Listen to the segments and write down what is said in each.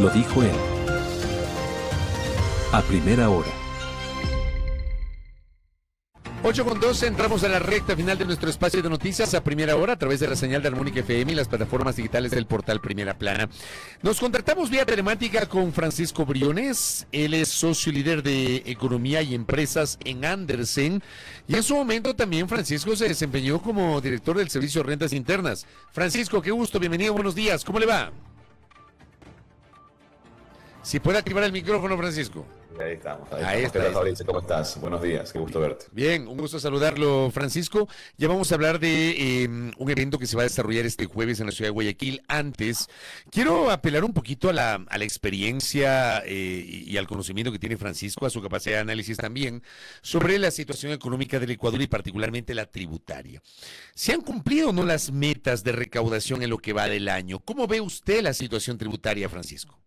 Lo dijo él. A primera hora. 8:12, entramos a la recta final de nuestro espacio de noticias a primera hora a través de la señal de Armónica FM y las plataformas digitales del portal Primera Plana. Nos contactamos vía telemática con Francisco Briones. Él es socio líder de Economía y Empresas en Andersen y en su momento también Francisco se desempeñó como director del Servicio de Rentas Internas. Francisco, qué gusto, bienvenido, buenos días, ¿cómo le va? Si puede activar el micrófono, Francisco. Ahí estamos. Ahí está. ¿Qué tal, Fabricio? ¿Cómo estás? Buenos días, qué gusto verte. Bien, un gusto saludarlo, Francisco. Ya vamos a hablar de un evento que se va a desarrollar este jueves en la ciudad de Guayaquil. Antes, quiero apelar un poquito a la experiencia y al conocimiento que tiene Francisco, a su capacidad de análisis también, sobre la situación económica del Ecuador y particularmente la tributaria. ¿Se han cumplido o no las metas de recaudación en lo que va del año? ¿Cómo ve usted la situación tributaria, Francisco?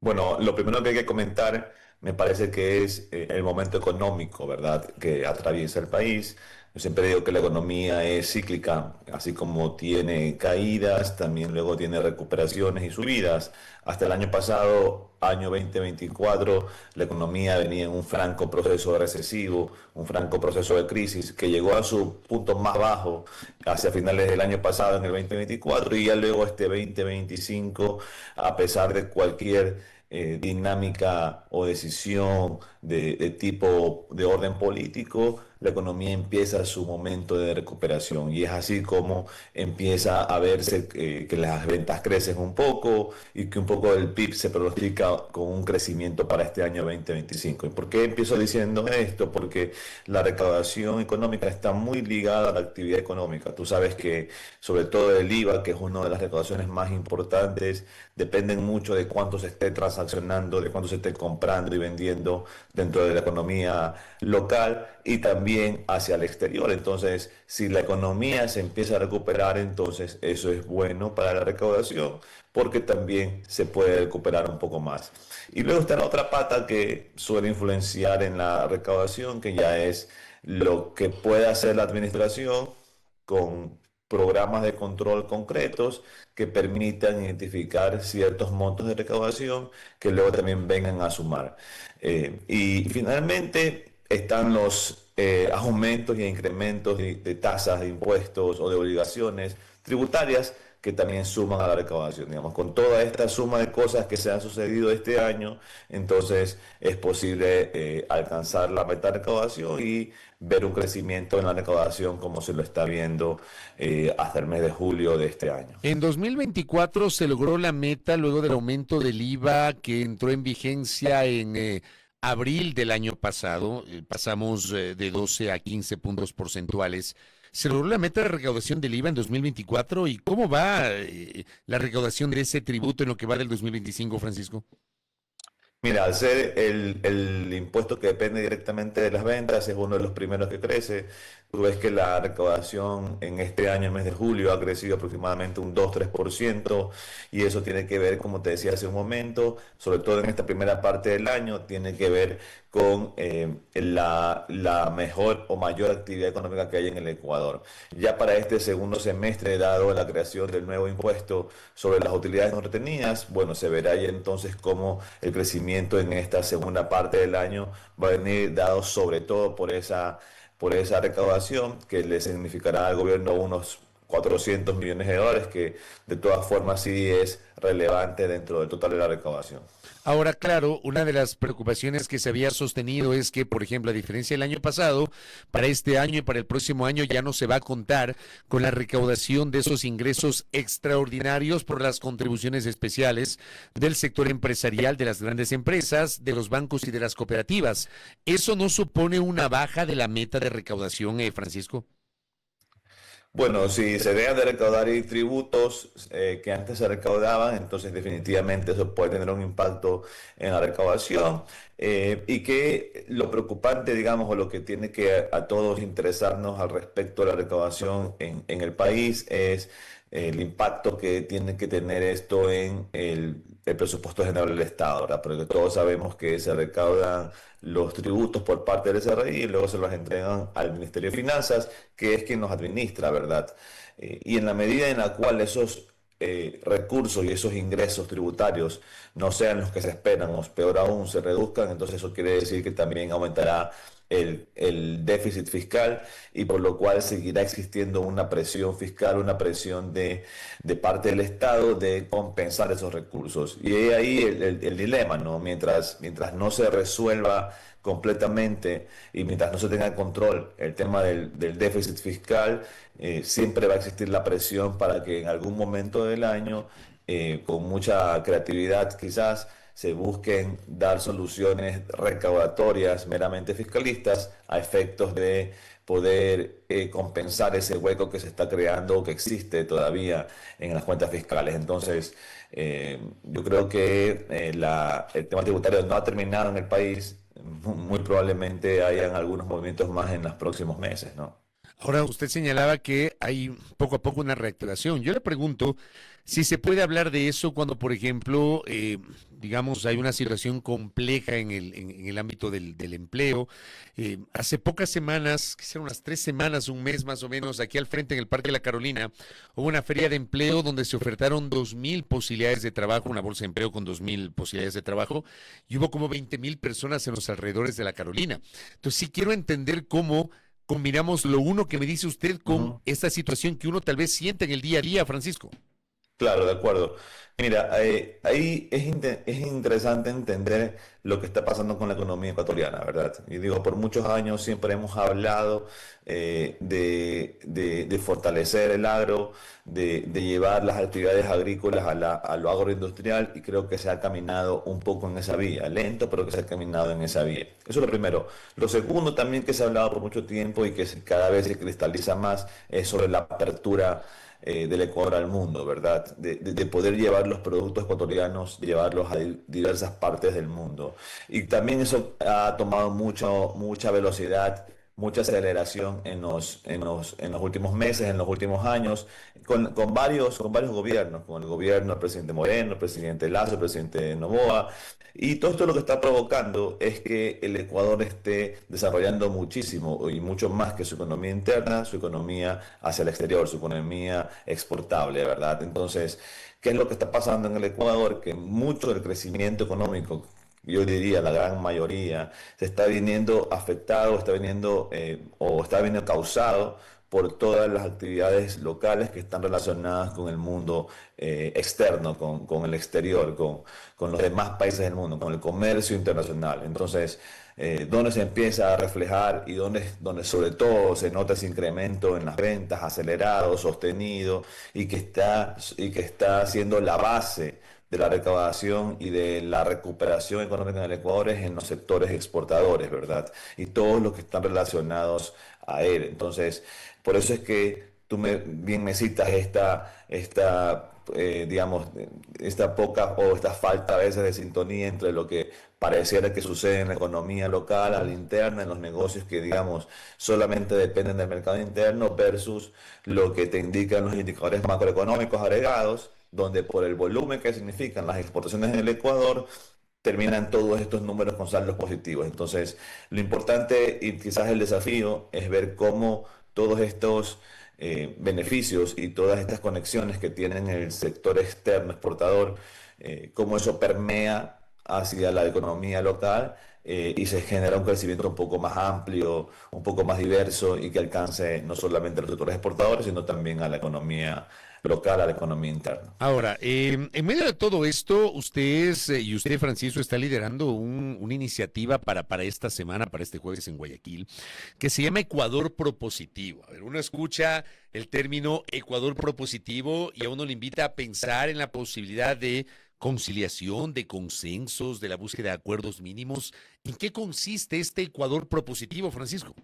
Bueno, lo primero que hay que comentar me parece que es el momento económico, ¿verdad?, que atraviesa el país. Yo siempre digo que la economía es cíclica, así como tiene caídas, también luego tiene recuperaciones y subidas. Hasta el año pasado, año 2024, la economía venía en un franco proceso recesivo, un franco proceso de crisis que llegó a su punto más bajo hacia finales del año pasado, en el 2024, y ya luego este 2025, a pesar de cualquier dinámica o decisión de tipo de orden político, la economía empieza su momento de recuperación y es así como empieza a verse que las ventas crecen un poco y que un poco el PIB se pronostica con un crecimiento para este año 2025. ¿Y por qué empiezo diciendo esto? Porque la recaudación económica está muy ligada a la actividad económica. Tú sabes que sobre todo el IVA, que es una de las recaudaciones más importantes, dependen mucho de cuánto se esté transaccionando, de cuánto se esté comprando y vendiendo dentro de la economía local y también hacia el exterior. Entonces, si la economía se empieza a recuperar, entonces eso es bueno para la recaudación porque también se puede recuperar un poco más. Y luego está la otra pata que suele influenciar en la recaudación, que ya es lo que puede hacer la administración con programas de control concretos que permitan identificar ciertos montos de recaudación que luego también vengan a sumar. Y finalmente están los aumentos y incrementos de tasas de impuestos o de obligaciones tributarias que también suman a la recaudación. Digamos, con toda esta suma de cosas que se han sucedido este año, entonces es posible alcanzar la meta de recaudación y ver un crecimiento en la recaudación como se lo está viendo hasta el mes de julio de este año. En 2024 se logró la meta luego del aumento del IVA que entró en vigencia en abril del año pasado. Pasamos de 12 a 15 puntos porcentuales. ¿Se logró la meta de recaudación del IVA en 2024? ¿Y cómo va la recaudación de ese tributo en lo que va del 2025, Francisco? Mira, al ser el impuesto que depende directamente de las ventas, es uno de los primeros que crece. Tú ves que la recaudación en este año, el mes de julio, ha crecido aproximadamente un 2-3%, y eso tiene que ver, como te decía hace un momento, sobre todo en esta primera parte del año, tiene que ver con la mejor o mayor actividad económica que hay en el Ecuador. Ya para este segundo semestre, dado la creación del nuevo impuesto sobre las utilidades no retenidas, bueno, se verá ya entonces cómo el crecimiento en esta segunda parte del año va a venir dado sobre todo por esa recaudación que le significará al gobierno unos 400 millones de dólares, que de todas formas sí es relevante dentro del total de la recaudación. Ahora, claro, una de las preocupaciones que se había sostenido es que, por ejemplo, a diferencia del año pasado, para este año y para el próximo año ya no se va a contar con la recaudación de esos ingresos extraordinarios por las contribuciones especiales del sector empresarial, de las grandes empresas, de los bancos y de las cooperativas. ¿Eso no supone una baja de la meta de recaudación, Francisco? Bueno, si se dejan de recaudar tributos que antes se recaudaban, entonces definitivamente eso puede tener un impacto en la recaudación, y que lo preocupante, digamos, o lo que tiene que a todos interesarnos al respecto de la recaudación en el país es el impacto que tiene que tener esto en el presupuesto general del Estado, ¿verdad? Porque todos sabemos que se recaudan los tributos por parte del SRI y luego se los entregan al Ministerio de Finanzas, que es quien los administra, ¿verdad? Y en la medida en la cual esos recursos y esos ingresos tributarios no sean los que se esperan, o peor aún, se reduzcan, entonces eso quiere decir que también aumentará el déficit fiscal y por lo cual seguirá existiendo una presión fiscal, una presión de parte del Estado de compensar esos recursos. Y ahí el dilema, ¿no? Mientras no se resuelva completamente y mientras no se tenga en control el tema del déficit fiscal, siempre va a existir la presión para que en algún momento del año, con mucha creatividad quizás, se busquen dar soluciones recaudatorias meramente fiscalistas a efectos de poder compensar ese hueco que se está creando o que existe todavía en las cuentas fiscales. Entonces, yo creo que el tema tributario no ha terminado en el país. Muy probablemente hayan algunos movimientos más en los próximos meses, ¿no? Ahora, usted señalaba que hay poco a poco una reactivación. Yo le pregunto si se puede hablar de eso cuando, por ejemplo, digamos, hay una situación compleja en el ámbito del empleo. Hace pocas semanas, quizás unas 3 semanas, un mes más o menos, aquí al frente en el Parque de la Carolina, hubo una feria de empleo donde se ofertaron 2,000 posibilidades de trabajo, una bolsa de empleo con 2,000 posibilidades de trabajo, y hubo como 20,000 personas en los alrededores de la Carolina. Entonces, sí quiero entender cómo combinamos lo uno que me dice usted con Ujú. esta situación que uno tal vez siente en el día a día, Francisco. Claro, de acuerdo. Mira, ahí es interesante entender lo que está pasando con la economía ecuatoriana, ¿verdad? Y digo, por muchos años siempre hemos hablado de fortalecer el agro, de llevar las actividades agrícolas a lo agroindustrial y creo que se ha caminado un poco en esa vía, lento, pero que se ha caminado en esa vía. Eso es lo primero. Lo segundo también que se ha hablado por mucho tiempo y que cada vez se cristaliza más es sobre la apertura del Ecuador al mundo, ¿verdad? De poder llevar los productos ecuatorianos, llevarlos a diversas partes del mundo. Y también eso ha tomado mucha velocidad, mucha aceleración en los últimos meses, en los últimos años, con varios gobiernos, con el gobierno del presidente Moreno, el presidente Lazo, el presidente Noboa. Y todo esto lo que está provocando es que el Ecuador esté desarrollando muchísimo y mucho más que su economía interna, su economía hacia el exterior, su economía exportable, ¿verdad? Entonces, ¿qué es lo que está pasando en el Ecuador? Que mucho del crecimiento económico, yo diría la gran mayoría, se está viniendo afectado, está viniendo causado por todas las actividades locales que están relacionadas con el mundo externo, con el exterior, con los demás países del mundo, con el comercio internacional. Entonces, donde se empieza a reflejar y donde sobre todo se nota ese incremento en las ventas acelerado, sostenido y que está siendo la base de la recaudación y de la recuperación económica en el Ecuador es en los sectores exportadores, ¿verdad? Y todos los que están relacionados a él. Entonces, por eso es que tú bien me citas digamos, esta poca o esta falta a veces de sintonía entre lo que pareciera que sucede en la economía local, a la interna, en los negocios que, digamos, solamente dependen del mercado interno versus lo que te indican los indicadores macroeconómicos agregados, donde por el volumen que significan las exportaciones en el Ecuador, terminan todos estos números con saldos positivos. Entonces, lo importante y quizás el desafío es ver cómo todos estos beneficios y todas estas conexiones que tienen el sector externo exportador, cómo eso permea hacia la economía local y se genera un crecimiento un poco más amplio, un poco más diverso y que alcance no solamente a los sectores exportadores, sino también a la economía local, a la economía interna. Ahora, en medio de todo esto, usted, Francisco, está liderando una iniciativa para esta semana, para este jueves en Guayaquil, que se llama Ecuador Propositivo. A ver, uno escucha el término Ecuador Propositivo y a uno le invita a pensar en la posibilidad de conciliación, de consensos, de la búsqueda de acuerdos mínimos. ¿En qué consiste este Ecuador Propositivo, Francisco?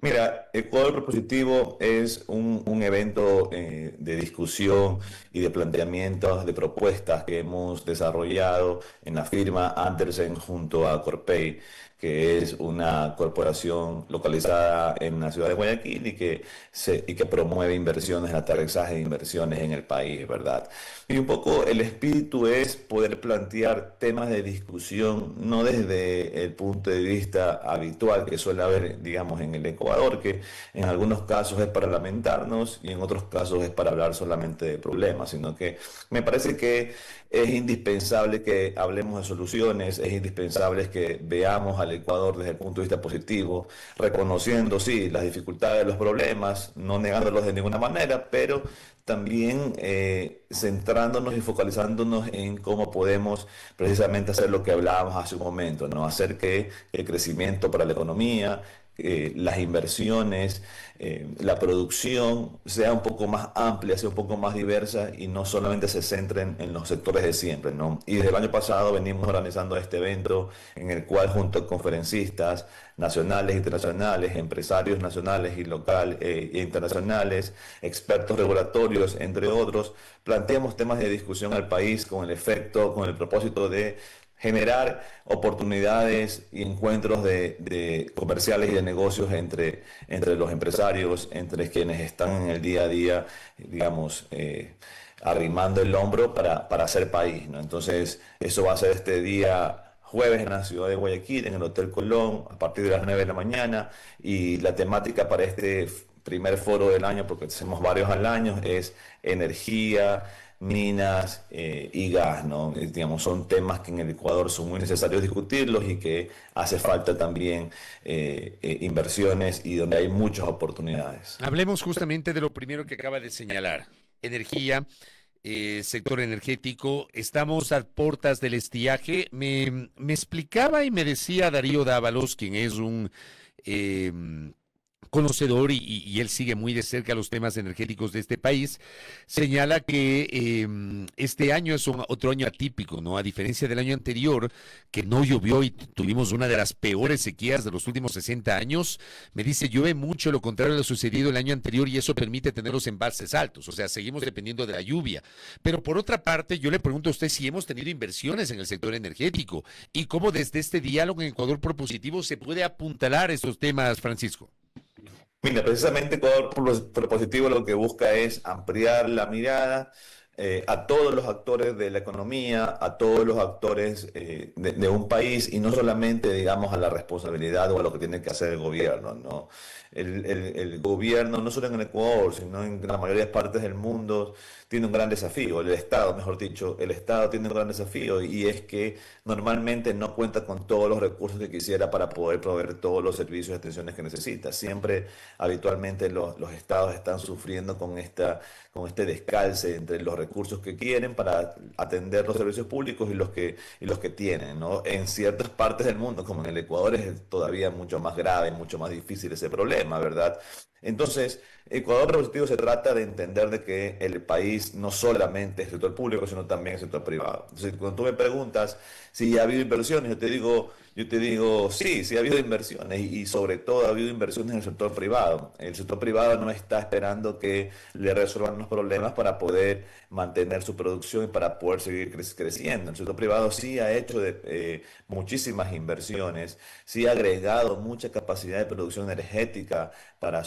Mira, Ecuador Propositivo es un evento de discusión y de planteamientos de propuestas que hemos desarrollado en la firma Andersen junto a Corpey, que es una corporación localizada en la ciudad de Guayaquil y que promueve inversiones, aterrizaje de inversiones en el país, ¿verdad? Y un poco el espíritu es poder plantear temas de discusión, no desde el punto de vista habitual que suele haber, digamos, en el Ecuador, Ecuador, que en algunos casos es para lamentarnos y en otros casos es para hablar solamente de problemas, sino que me parece que es indispensable que hablemos de soluciones, es indispensable que veamos al Ecuador desde el punto de vista positivo, reconociendo, sí, las dificultades, los problemas, no negándolos de ninguna manera, pero también centrándonos y focalizándonos en cómo podemos precisamente hacer lo que hablábamos hace un momento, ¿no? Hacer que el crecimiento para la economía, las inversiones, la producción sea un poco más amplia, sea un poco más diversa y no solamente se centren en los sectores de siempre, ¿no? Y desde el año pasado venimos organizando este evento en el cual junto a conferencistas nacionales, internacionales, empresarios nacionales y local e internacionales, expertos regulatorios, entre otros, planteamos temas de discusión al país con el efecto, con el propósito de generar oportunidades y encuentros de comerciales y de negocios entre los empresarios, entre quienes están en el día a día, digamos, arrimando el hombro para hacer país, ¿no? Entonces, eso va a ser este día jueves en la ciudad de Guayaquil, en el Hotel Colón, a partir de las 9 de la mañana, y la temática para este primer foro del año, porque hacemos varios al año, es energía, minas y gas, ¿no? Digamos, son temas que en el Ecuador son muy necesarios discutirlos y que hace falta también inversiones y donde hay muchas oportunidades. Hablemos justamente de lo primero que acaba de señalar, energía. Sector energético, estamos a puertas del estiaje. Me explicaba y me decía Darío Dávalos, quien es un eh, conocedor y él sigue muy de cerca los temas energéticos de este país, señala que este año es otro año atípico, ¿no? A diferencia del año anterior, que no llovió y tuvimos una de las peores sequías de los últimos 60 años, me dice, llueve mucho, lo contrario de lo sucedido el año anterior y eso permite tener los embalses altos, o sea, seguimos dependiendo de la lluvia. Pero por otra parte, yo le pregunto a usted si hemos tenido inversiones en el sector energético y cómo desde este diálogo en Ecuador propositivo se puede apuntalar estos temas, Francisco. Mira, precisamente Ecuador Propositivo lo que busca es ampliar la mirada a todos los actores de la economía, a todos los actores de un país y no solamente, digamos, a la responsabilidad o a lo que tiene que hacer el gobierno, ¿no? El gobierno, no solo en el Ecuador, sino en la mayoría de partes del mundo, tiene un gran desafío, el Estado, mejor dicho, el Estado tiene un gran desafío y es que normalmente no cuenta con todos los recursos que quisiera para poder proveer todos los servicios y atenciones que necesita. Siempre, habitualmente, los estados están sufriendo con este descalce entre los recursos que quieren para atender los servicios públicos y los que tienen, ¿no? En ciertas partes del mundo, como en el Ecuador, es todavía mucho más grave, mucho más difícil ese problema, ¿verdad? Entonces, Ecuador Repositivo se trata de entender de que el país no solamente es el sector público, sino también el sector privado. Entonces, cuando tú me preguntas si ha habido inversiones, yo te digo, sí, sí ha habido inversiones y sobre todo ha habido inversiones en el sector privado. El sector privado no está esperando que le resuelvan los problemas para poder mantener su producción y para poder seguir creciendo. El sector privado sí ha hecho muchísimas inversiones, sí ha agregado mucha capacidad de producción energética para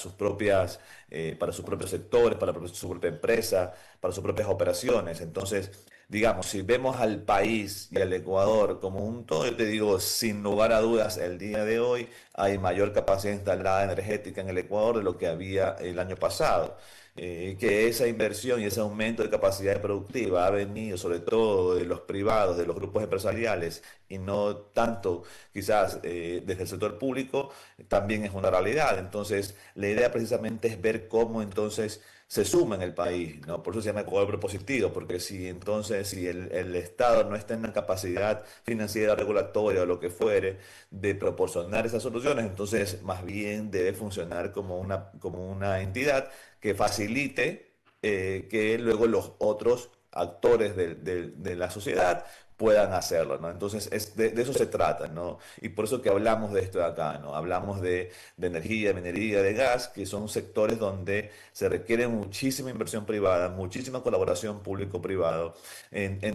para sus propios sectores, para su propia empresa, para sus propias operaciones. Entonces, digamos, si vemos al país y al Ecuador como un todo, yo te digo, sin lugar a dudas, el día de hoy hay mayor capacidad instalada energética en el Ecuador de lo que había el año pasado. Que esa inversión y ese aumento de capacidad productiva ha venido sobre todo de los privados, de los grupos empresariales y no tanto quizás desde el sector público, también es una realidad. Entonces, la idea precisamente es ver cómo entonces se suma en el país, ¿no? Por eso se llama Ecuador Propositivo, porque si el Estado no está en la capacidad financiera, regulatoria o lo que fuere de proporcionar esas soluciones, entonces más bien debe funcionar como una entidad que facilite que luego los otros actores de la sociedad puedan hacerlo, ¿no? Entonces, de eso se trata, ¿no? Y por eso que hablamos de esto de acá, ¿no? Hablamos de energía, de minería, de gas, que son sectores donde se requiere muchísima inversión privada, muchísima colaboración público-privado,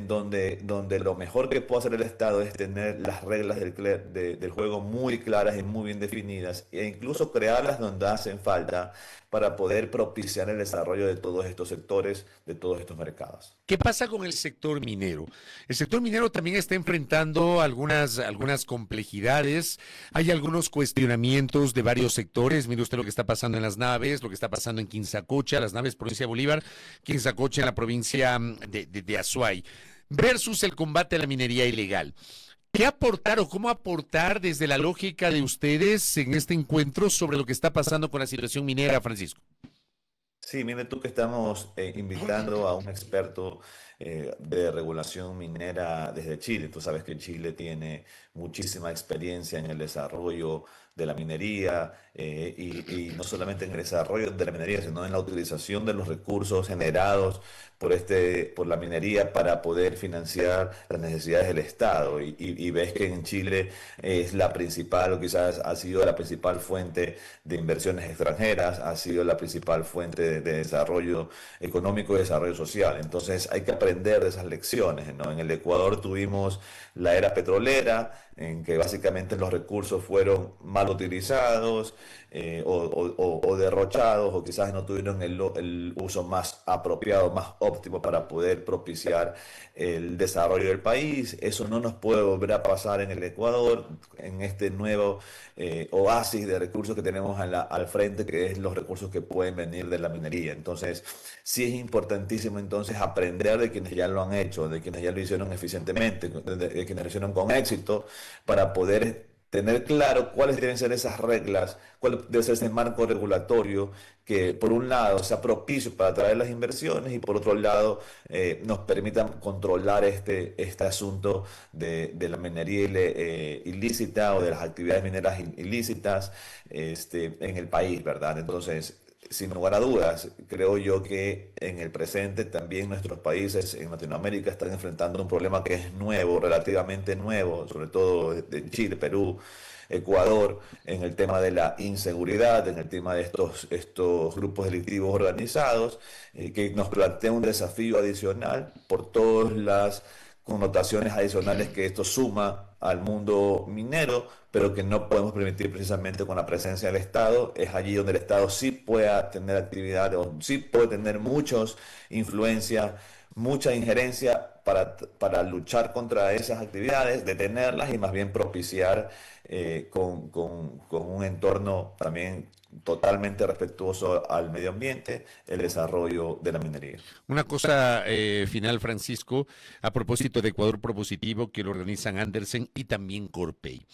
donde lo mejor que puede hacer el Estado es tener las reglas del juego muy claras y muy bien definidas, e incluso crearlas donde hacen falta para poder propiciar el desarrollo de todos estos sectores, de todos estos mercados. ¿Qué pasa con el sector minero? El sector minero también está enfrentando algunas complejidades. Hay algunos cuestionamientos de varios sectores. Mire usted lo que está pasando en las naves, lo que está pasando en Quinzacocha, las naves provincia de Bolívar, Quinzacocha en la provincia de Azuay, versus el combate a la minería ilegal. ¿Qué aportar o cómo aportar desde la lógica de ustedes en este encuentro sobre lo que está pasando con la situación minera, Francisco? Sí, mire tú que estamos invitando a un experto de regulación minera desde Chile. Tú sabes que Chile tiene muchísima experiencia en el desarrollo de la minería y no solamente en el desarrollo de la minería, sino en la utilización de los recursos generados por la minería para poder financiar las necesidades del Estado. Y ves que en Chile es la principal, o quizás ha sido la principal fuente de inversiones extranjeras, ha sido la principal fuente de desarrollo económico y desarrollo social. Entonces hay que aprender de esas lecciones, ¿no? En el Ecuador tuvimos la era petrolera, en que básicamente los recursos fueron mal utilizados o derrochados, o quizás no tuvieron el uso más apropiado, más óptimo para poder propiciar el desarrollo del país. Eso no nos puede volver a pasar en el Ecuador, en este nuevo oasis de recursos que tenemos al frente, que es los recursos que pueden venir de la minería. Entonces, sí es importantísimo entonces aprender de quienes ya lo han hecho, de quienes ya lo hicieron eficientemente, de quienes lo hicieron con éxito, para poder tener claro cuáles deben ser esas reglas, cuál debe ser ese marco regulatorio que por un lado sea propicio para atraer las inversiones y por otro lado nos permitan controlar este asunto de la minería ilícita o de las actividades mineras ilícitas en el país, ¿verdad? Entonces, sin lugar a dudas, creo yo que en el presente también nuestros países en Latinoamérica están enfrentando un problema que es nuevo, relativamente nuevo, sobre todo en Chile, Perú, Ecuador, en el tema de la inseguridad, en el tema de estos grupos delictivos organizados, que nos plantea un desafío adicional por todas las connotaciones adicionales que esto suma al mundo minero, pero que no podemos permitir precisamente con la presencia del Estado. Es allí donde el Estado sí pueda tener actividad, o sí puede tener muchos influencia, mucha injerencia para luchar contra esas actividades, detenerlas y más bien propiciar con un entorno también totalmente respetuoso al medio ambiente, el desarrollo de la minería. Una cosa final, Francisco, a propósito de Ecuador Propositivo, que lo organizan Andersen y también Corpey.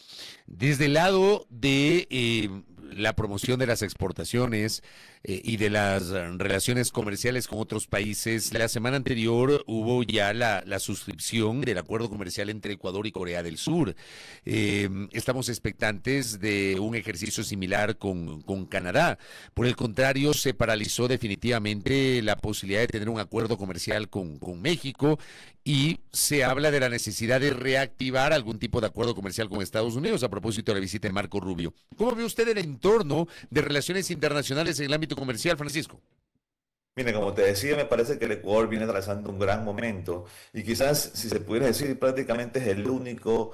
Desde el lado de la promoción de las exportaciones y de las relaciones comerciales con otros países, la semana anterior hubo ya la suscripción del acuerdo comercial entre Ecuador y Corea del Sur. Estamos expectantes de un ejercicio similar con Canadá. Por el contrario, se paralizó definitivamente la posibilidad de tener un acuerdo comercial con México y se habla de la necesidad de reactivar algún tipo de acuerdo comercial con Estados Unidos a propósito de la visita de Marco Rubio. ¿Cómo ve usted el entorno de relaciones internacionales en el ámbito comercial, Francisco? Mira, como te decía, me parece que el Ecuador viene atravesando un gran momento y quizás, si se pudiera decir, prácticamente es el único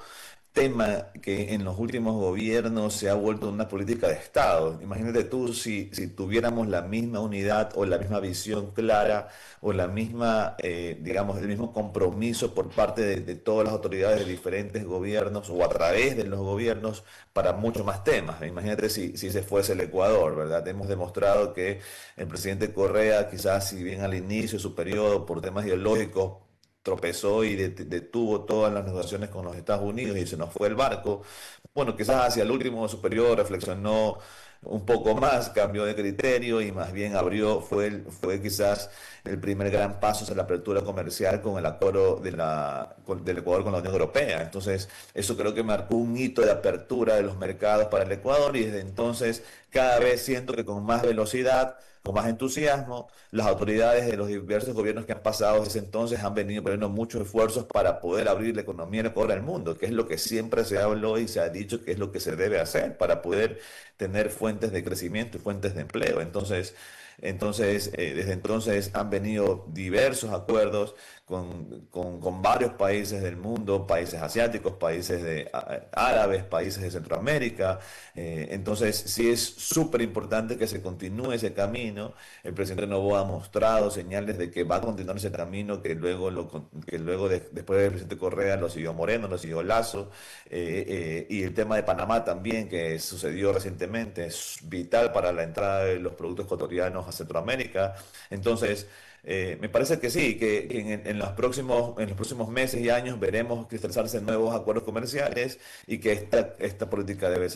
tema que en los últimos gobiernos se ha vuelto una política de Estado. Imagínate tú si tuviéramos la misma unidad o la misma visión clara o la misma, digamos, el mismo compromiso por parte de todas las autoridades de diferentes gobiernos o a través de los gobiernos para muchos más temas. Imagínate si ese fuese el Ecuador, ¿verdad? Hemos demostrado que el presidente Correa, quizás si bien al inicio de su periodo por temas ideológicos, tropezó y detuvo todas las negociaciones con los Estados Unidos y se nos fue el barco. Bueno, quizás hacia el último de su periodo reflexionó un poco más, cambió de criterio y más bien fue quizás el primer gran paso hacia la apertura comercial con el acuerdo del Ecuador con la Unión Europea. Entonces, eso creo que marcó un hito de apertura de los mercados para el Ecuador y desde entonces cada vez siento que con más velocidad, con más entusiasmo, las autoridades de los diversos gobiernos que han pasado desde entonces han venido poniendo muchos esfuerzos para poder abrir la economía del Ecuador al mundo, que es lo que siempre se habló y se ha dicho que es lo que se debe hacer para poder tener fuentes de crecimiento y fuentes de empleo. Entonces, Entonces, desde entonces han venido diversos acuerdos con varios países del mundo, países asiáticos, países árabes, países de Centroamérica. Entonces, sí es súper importante que se continúe ese camino. El presidente Noboa ha mostrado señales de que va a continuar ese camino, después del presidente Correa lo siguió Moreno, lo siguió Lazo, y el tema de Panamá también, que sucedió recientemente, es vital para la entrada de los productos ecuatorianos a Centroamérica. Entonces, me parece que sí, que en los próximos meses y años veremos cristalizarse nuevos acuerdos comerciales y que esta política debe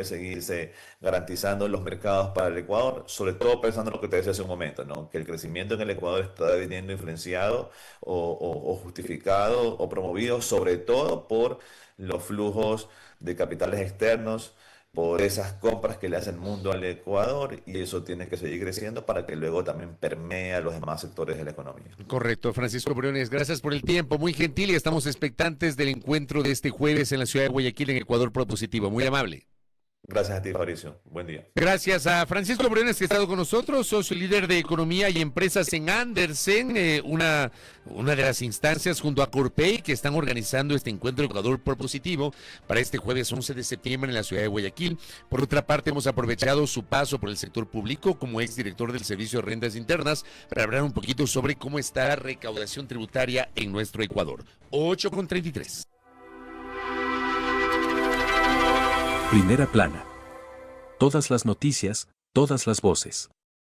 seguirse garantizando los mercados para el Ecuador, sobre todo pensando en lo que te decía hace un momento, ¿no? Que el crecimiento en el Ecuador está viniendo influenciado o justificado o promovido sobre todo por los flujos de capitales externos, por esas compras que le hace el mundo al Ecuador, y eso tiene que seguir creciendo para que luego también permee a los demás sectores de la economía. Correcto, Francisco Briones, gracias por el tiempo, muy gentil, y estamos expectantes del encuentro de este jueves en la ciudad de Guayaquil, en Ecuador Propositivo. Muy amable. Gracias a ti, Fabricio. Buen día. Gracias a Francisco Briones, que ha estado con nosotros, socio líder de Economía y Empresas en Andersen, una de las instancias junto a Corpey que están organizando este encuentro Ecuador Propositivo para este jueves 11 de septiembre en la ciudad de Guayaquil. Por otra parte, hemos aprovechado su paso por el sector público como exdirector del Servicio de Rentas Internas para hablar un poquito sobre cómo está la recaudación tributaria en nuestro Ecuador. 8:33. Primera plana. Todas las noticias, todas las voces.